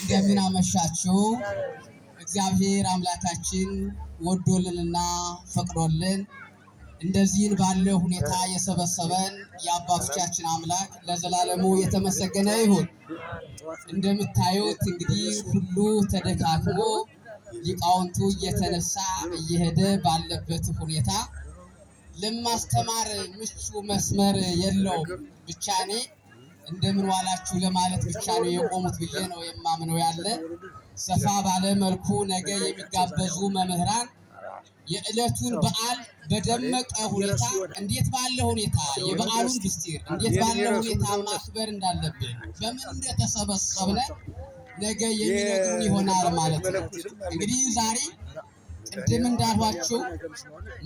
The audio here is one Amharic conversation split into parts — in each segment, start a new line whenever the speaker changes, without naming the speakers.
እንደምን አመሻችሁ። እግዚአብሔር አምላካችን ወዶልንና ፈቅዶልን እንደዚህን ባለ ሁኔታ የሰበሰበን የአባቶቻችን አምላክ ለዘላለሙ የተመሰገነ ይሁን። እንደምታዩት እንግዲህ ሁሉ ተደካክሞ ሊቃውንቱ እየተነሳ እየሄደ ባለበት ሁኔታ ለማስተማር ምቹ መስመር የለውም። ብቻ እኔ እንደምን ዋላችሁ ለማለት ብቻ ነው የቆሙት ብዬ ነው የማምነው። ያለ ሰፋ ባለ መልኩ ነገ የሚጋበዙ መምህራን የዕለቱን በዓል በደመቀ ሁኔታ እንዴት ባለ ሁኔታ የበዓሉን ምስጢር እንዴት ባለ ሁኔታ ማክበር እንዳለብን በምን እንደተሰበሰብነ ነገ የሚነግሩን ይሆናል ማለት ነው። እንግዲህ ዛሬ ቅድም እንዳልኋችሁ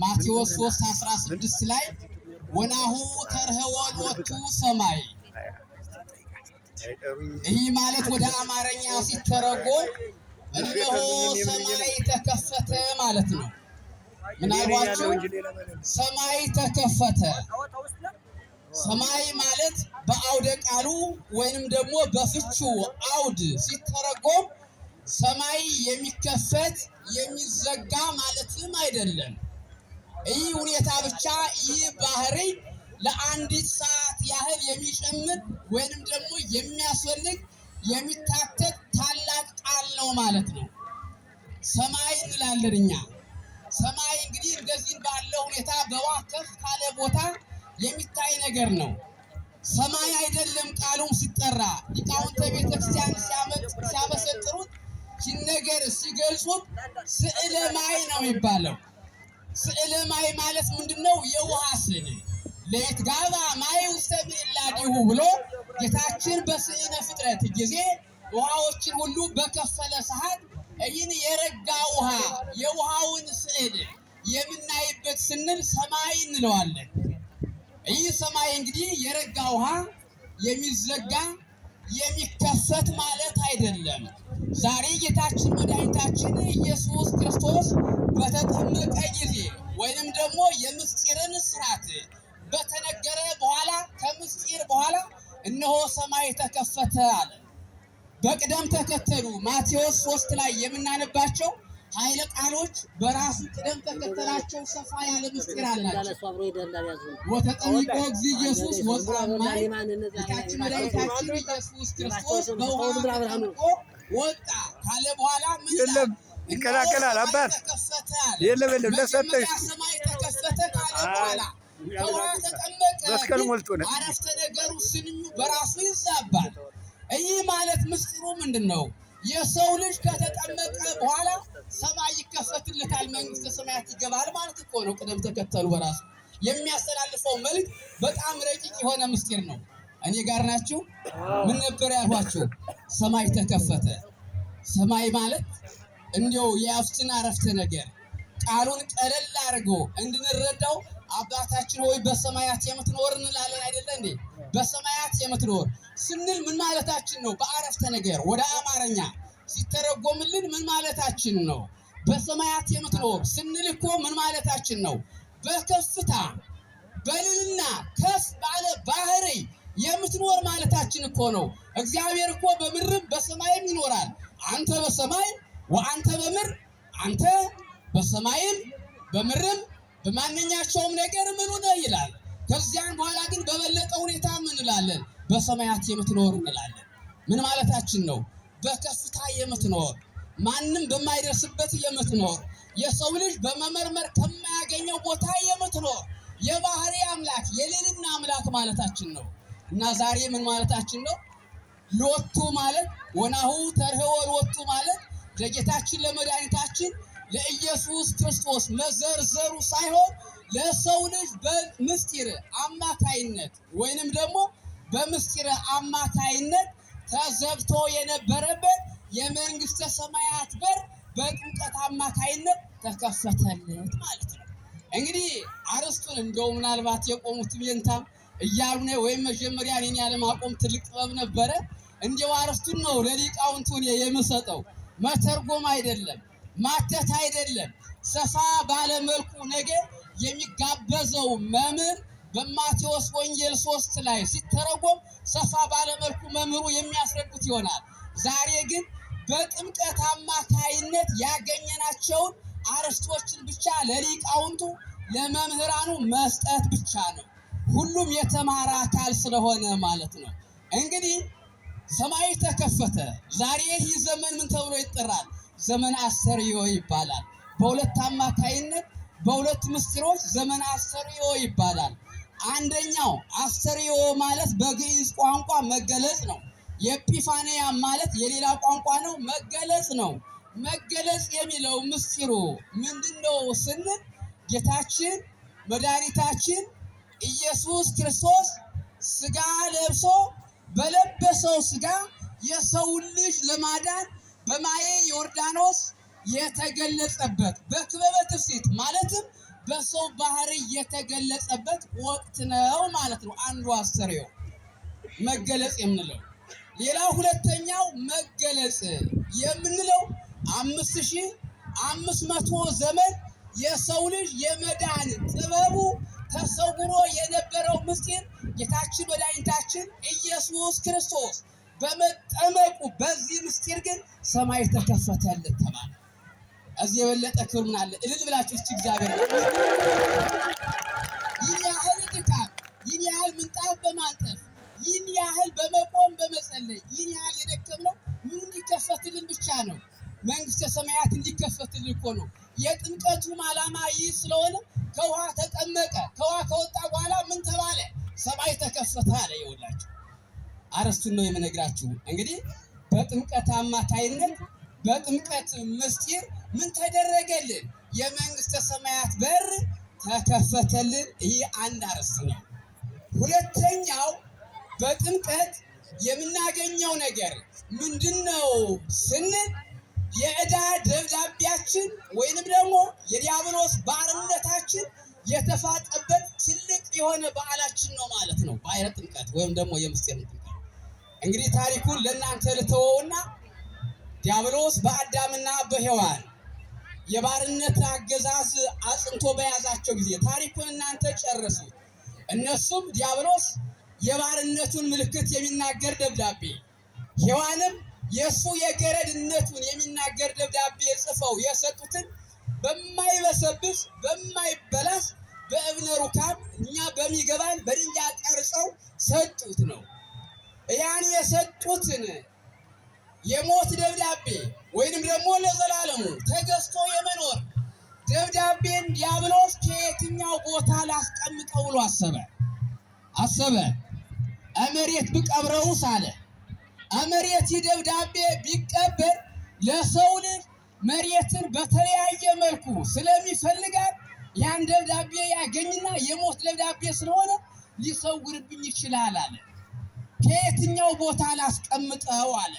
ማቴዎስ 3:16 ላይ ወናሁ ተርኅወ ሎቱ ሰማይ፣ ይህ ማለት ወደ አማርኛ ሲተረጎም እነሆ ሰማይ ተከፈተ ማለት ነው። ምናልባችሁ ሰማይ ተከፈተ። ሰማይ ማለት በአውደ ቃሉ ወይንም ደግሞ በፍቹ አውድ ሲተረጎም ሰማይ የሚከፈት የሚዘጋ ማለትም አይደለም። ይህ ሁኔታ ብቻ ይህ ባህሪ ለአንዲት ሰዓት ያህል የሚጨምር ወይንም ደግሞ የሚያስፈልግ የሚታተት ታላቅ ቃል ነው ማለት ነው። ሰማይ እንላለን እኛ። ሰማይ እንግዲህ እንደዚህ ባለ ሁኔታ በዋከፍ ካለ ቦታ የሚታይ ነገር ነው። ሰማይ አይደለም ቃሉም ሲጠራ ሊቃውንተ ቤተክርስቲያን ሲያመሰጥሩት ሲነገር ሲገልጹት ስዕለ ማይ ነው የሚባለው። ስዕለ ማይ ማለት ምንድነው? የውሃ ስዕል ለየት ጋባ ማይ ውስተ ምዕላዲሁ ብሎ ጌታችን በስዕለ ፍጥረት ጊዜ ውሃዎችን ሁሉ በከፈለ ሰዓት ይህን የረጋ ውሃ የውሃውን ስዕል የምናይበት ስንል ሰማይ እንለዋለን። ይህ ሰማይ እንግዲህ የረጋ ውሃ የሚዘጋ የሚከፈት ማለት አይደለም። ዛሬ ጌታችን መድኃኒታችን ኢየሱስ ክርስቶስ በተጠመቀ ጊዜ ወይንም ደግሞ የምስጢርን ስርዓት በተነገረ በኋላ ከምስጢር በኋላ እነሆ ሰማይ ተከፈተ አለ። በቅደም ተከተሉ ማቴዎስ 3 ላይ የምናነባቸው ኃይለ ቃሎች በራሱ ቅደም ተከተላቸው ሰፋ ያለ ምስጢር አላቸው። ወተጠምቆ እግዚእ ኢየሱስ ወጻማይ፣ ጌታችን መድኃኒታችን ኢየሱስ ክርስቶስ በውሃ ተጠምቆ ወጣ ካለ በኋላ ምን ይላል?
ይከላከላል አባት የለም ለሰጠኝ
ሰማይ ተከፈተ ካለ በኋላ ከውሃ ተጠመቀ።
መስቀል ሞልቶ ነው።
አረፍተ ነገሩ ስንኙ በራሱ ይዛባል። ይህ ማለት ምስጢሩ ምንድነው? የሰው ልጅ ከተጠመቀ በኋላ ሰማይ ይከፈትለታል፣ መንግስተ ሰማያት ይገባል ማለት እኮ ነው። ቅደም ተከተሉ በራሱ የሚያስተላልፈው መልእክት በጣም ረቂቅ የሆነ ምስጢር ነው። እኔ ጋር ናችሁ? ምን ነበር ያልኋችሁ? ሰማይ ተከፈተ። ሰማይ ማለት እንዲያው የያዙትን አረፍተ ነገር ቃሉን ቀለል አድርጎ እንድንረዳው አባታችን ሆይ በሰማያት የምትኖር እንላለን አይደለ እንዴ? በሰማያት የምትኖር ስንል ምን ማለታችን ነው? በአረፍተ ነገር ወደ አማርኛ ሲተረጎምልን ምን ማለታችን ነው? በሰማያት የምትኖር ስንል እኮ ምን ማለታችን ነው? በከፍታ በልልና ከፍ ባለ ባህሪ የምትኖር ማለታችን እኮ ነው። እግዚአብሔር እኮ በምድርም በሰማይም ይኖራል። አንተ በሰማይ ወአንተ በምድር፣ አንተ በሰማይም በምድርም በማንኛቸውም ነገር ምኑ ነህ ይላል። ከዚያን በኋላ ግን በበለጠ ሁኔታ ምን እንላለን? በሰማያት የምትኖር እንላለን። ምን ማለታችን ነው? በከፍታ የምትኖር ማንም በማይደርስበት የምትኖር የሰው ልጅ በመመርመር ከማያገኘው ቦታ የምትኖር የባህሪ አምላክ የልዕልና አምላክ ማለታችን ነው። እና ዛሬ ምን ማለታችን ነው? ሎቱ ማለት ወናሁ ተርኅወ ሎቱ ማለት ለጌታችን ለመድኃኒታችን ለኢየሱስ ክርስቶስ መዘርዘሩ ሳይሆን ለሰው ልጅ በምስጢር አማካይነት ወይንም ደግሞ በምስጢር አማካይነት ተዘግቶ የነበረበት የመንግስተ ሰማያት በር በጥምቀት አማካይነት ተከፈተለት ማለት ነው። እንግዲህ አርስቱን እንደው ምናልባት የቆሙት ቤንታም እያሉ ነው ወይም መጀመሪያ እኔን ያለማቆም ትልቅ ጥበብ ነበረ። እንደው አርስቱን ነው ለሊቃውንቱን የምሰጠው፣ መተርጎም አይደለም ማተት አይደለም። ሰፋ ባለ መልኩ ነገር የሚጋበዘው መምህር በማቴዎስ ወንጌል 3 ላይ ሲተረጎም ሰፋ ባለመልኩ መምህሩ የሚያስረዱት ይሆናል። ዛሬ ግን በጥምቀት አማካይነት ያገኘናቸውን አርስቶችን ብቻ ለሊቃውንቱ ለመምህራኑ መስጠት ብቻ ነው። ሁሉም የተማረ አካል ስለሆነ ማለት ነው። እንግዲህ ሰማይ ተከፈተ። ዛሬ ይህ ዘመን ምን ተብሎ ይጠራል? ዘመን አስተርእዮ ይባላል። በሁለት አማካይነት በሁለት ምስጢሮች ዘመን አስተርእዮ ይባላል። አንደኛው አስተርእዮ ማለት በግዕዝ ቋንቋ መገለጽ ነው። የኤጲፋንያ ማለት የሌላ ቋንቋ ነው፣ መገለጽ ነው። መገለጽ የሚለው ምስጢሩ ምንድነው ስንል ጌታችን መድኃኒታችን ኢየሱስ ክርስቶስ ስጋ ለብሶ በለበሰው ስጋ የሰው ልጅ ለማዳን በማየ ዮርዳኖስ የተገለጸበት በክበበ ትፍስሕት ማለትም በሰው ባህሪ የተገለጸበት ወቅት ነው ማለት ነው። አንዱ አስተርእዮ መገለጽ የምንለው። ሌላ ሁለተኛው መገለጽ የምንለው 5500 ዘመን የሰው ልጅ የመዳን ጥበቡ ተሰውሮ የነበረው ምስጢር ጌታችን መድኃኒታችን ኢየሱስ ክርስቶስ በመጠመቁ በዚህ ምስጢር ግን ሰማይ ተከፈተለት ተባለ። እዚህ የበለጠ ክብር ምን አለ? እልል ብላችሁ እስቲ እግዚአብሔር ይህን ያህል ድካም፣ ይህን ያህል ምንጣፍ በማንጠፍ፣ ይህን ያህል በመቆም በመጸለይ፣ ይህን ያህል የደከምነው ምን እንዲከፈትልን ብቻ ነው? መንግስተ ሰማያት እንዲከፈትልን እኮ ነው። የጥምቀቱም ዓላማ ይህ ስለሆነ ከውሃ ተጠመቀ። ከውሃ ከወጣ በኋላ ምን ተባለ? ሰማይ ተከፈተ አለ። ይኸውላችሁ አርስቱን ነው የምነግራችሁ። እንግዲህ በጥምቀት አማካይነት በጥምቀት ምስጢር ምን ተደረገልን? የመንግስተ ሰማያት በር ተከፈተልን። ይህ አንድ አርስት ነው። ሁለተኛው በጥምቀት የምናገኘው ነገር ምንድነው ስንል የዕዳ ደብዳቤያችን ወይንም ደግሞ የዲያብሎስ ባርነታችን የተፋጠበት ትልቅ የሆነ በዓላችን ነው ማለት ነው። ባሕረ ጥምቀት ወይም ደግሞ የምስጢር ጥምቀት። እንግዲህ ታሪኩን ለእናንተ ልተወውና ዲያብሎስ በአዳምና በሔዋን የባርነት አገዛዝ አጽንቶ በያዛቸው ጊዜ ታሪኩን እናንተ ጨርሱት። እነሱም ዲያብሎስ የባርነቱን ምልክት የሚናገር ደብዳቤ፣ ሔዋንም የእሱ የገረድነቱን የሚናገር ደብዳቤ ጽፈው የሰጡትን በማይበሰብስ በማይበላሽ በእብነ ሩካብ እኛ በሚገባን በድንጋይ ቀርጸው ሰጡት ነው። ያን የሰጡትን የሞት ደብዳቤ ወይንም ደግሞ ለዘላለሙ ተገዝቶ የመኖር ደብዳቤን ዲያብሎስ ከየትኛው ቦታ ላስቀምጠው ብሎ አሰበ። እመሬት ብቀብረውስ አለ። እመሬት ደብዳቤ ቢቀበር ለሰው ልጅ መሬትን በተለያየ መልኩ ስለሚፈልጋት ያን ደብዳቤ ያገኝና የሞት ደብዳቤ ስለሆነ ሊሰውርብኝ ይችላል አለ። ከየትኛው ቦታ ላስቀምጠው አለ።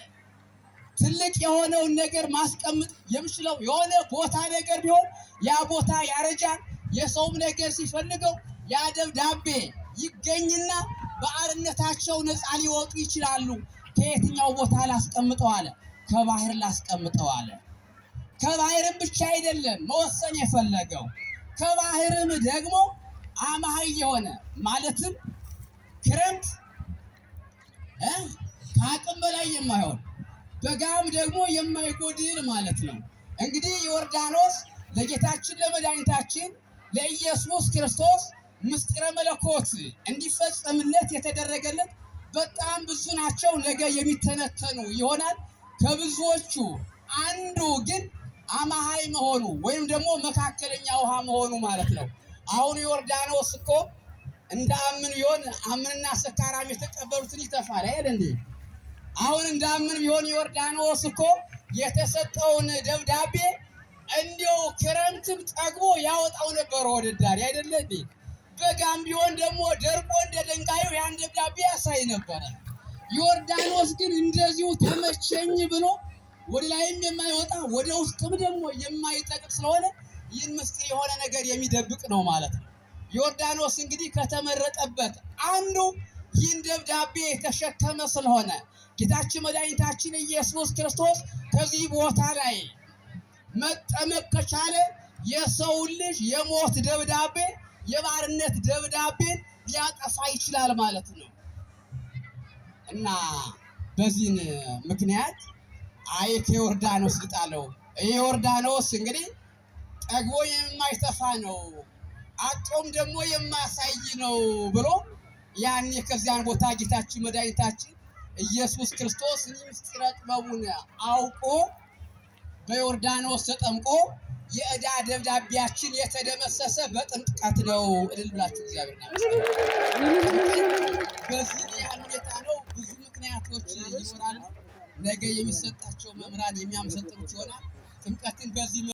ትልቅ የሆነውን ነገር ማስቀምጥ የምችለው የሆነ ቦታ ነገር ቢሆን ያ ቦታ ያረጃል። የሰውም ነገር ሲፈልገው ያ ደብዳቤ ይገኝና በአርነታቸው ነፃ ሊወጡ ይችላሉ። ከየትኛው ቦታ ላስቀምጠው አለ? ከባህር ላስቀምጠው አለ። ከባህርም ብቻ አይደለም መወሰን የፈለገው፣ ከባህርም ደግሞ አማሃይ የሆነ ማለትም ክረምት ከአቅም በላይ የማይሆን በጋም ደግሞ የማይጎድል ማለት ነው። እንግዲህ ዮርዳኖስ ለጌታችን ለመድኃኒታችን ለኢየሱስ ክርስቶስ ምስጢረ መለኮት እንዲፈጸምለት የተደረገለት በጣም ብዙ ናቸው። ነገ የሚተነተኑ ይሆናል። ከብዙዎቹ አንዱ ግን አማሃይ መሆኑ ወይም ደግሞ መካከለኛ ውሃ መሆኑ ማለት ነው። አሁን ዮርዳኖስ እኮ እንደ አምን ቢሆን አምንና ሰካራም የተቀበሉትን ይተፋል አይደል እንዴ? አሁን እንደ አምን ቢሆን ዮርዳኖስ እኮ የተሰጠውን ደብዳቤ እንዲያው ክረምትም ጠግቦ ያወጣው ነበር ወደ ዳር አይደለ እንዴ? በጋም ቢሆን ደግሞ ደርቆ እንደ ድንጋዩ ያን ደብዳቤ ያሳይ ነበረ። ዮርዳኖስ ግን እንደዚሁ ተመቸኝ ብሎ ወደ ላይም የማይወጣ ወደ ውስጥም ደግሞ የማይጠቅም ስለሆነ ይህን ምስጢር የሆነ ነገር የሚደብቅ ነው ማለት ነው። ዮርዳኖስ እንግዲህ ከተመረጠበት አንዱ ይህን ደብዳቤ የተሸከመ ስለሆነ ጌታችን መድኃኒታችን ኢየሱስ ክርስቶስ ከዚህ ቦታ ላይ መጠመቅ ከቻለ የሰው ልጅ የሞት ደብዳቤ የባርነት ደብዳቤን ሊያጠፋ ይችላል ማለት ነው። እና በዚህን ምክንያት ከዮርዳኖስ ልጣለው። ዮርዳኖስ እንግዲህ ጠግቦ የማይተፋ ነው፣ አጦም ደግሞ የማያሳይ ነው ብሎ ያኔ ከዚያን ቦታ ጌታችን መድኃኒታችን ኢየሱስ ክርስቶስ ምስጢረ ጥበቡን አውቆ በዮርዳኖስ ተጠምቆ የዕዳ ደብዳቤያችን የተደመሰሰ በጥምቀት ነው። እልል ብላችሁ እግዚአብሔር በዚህ ያህል ሁኔታ ነው። ብዙ ምክንያቶች ይኖራሉ። ነገ የሚሰጣቸው መምህራን የሚያመሰጥሩት ይሆናል። ጥምቀትን በዚህ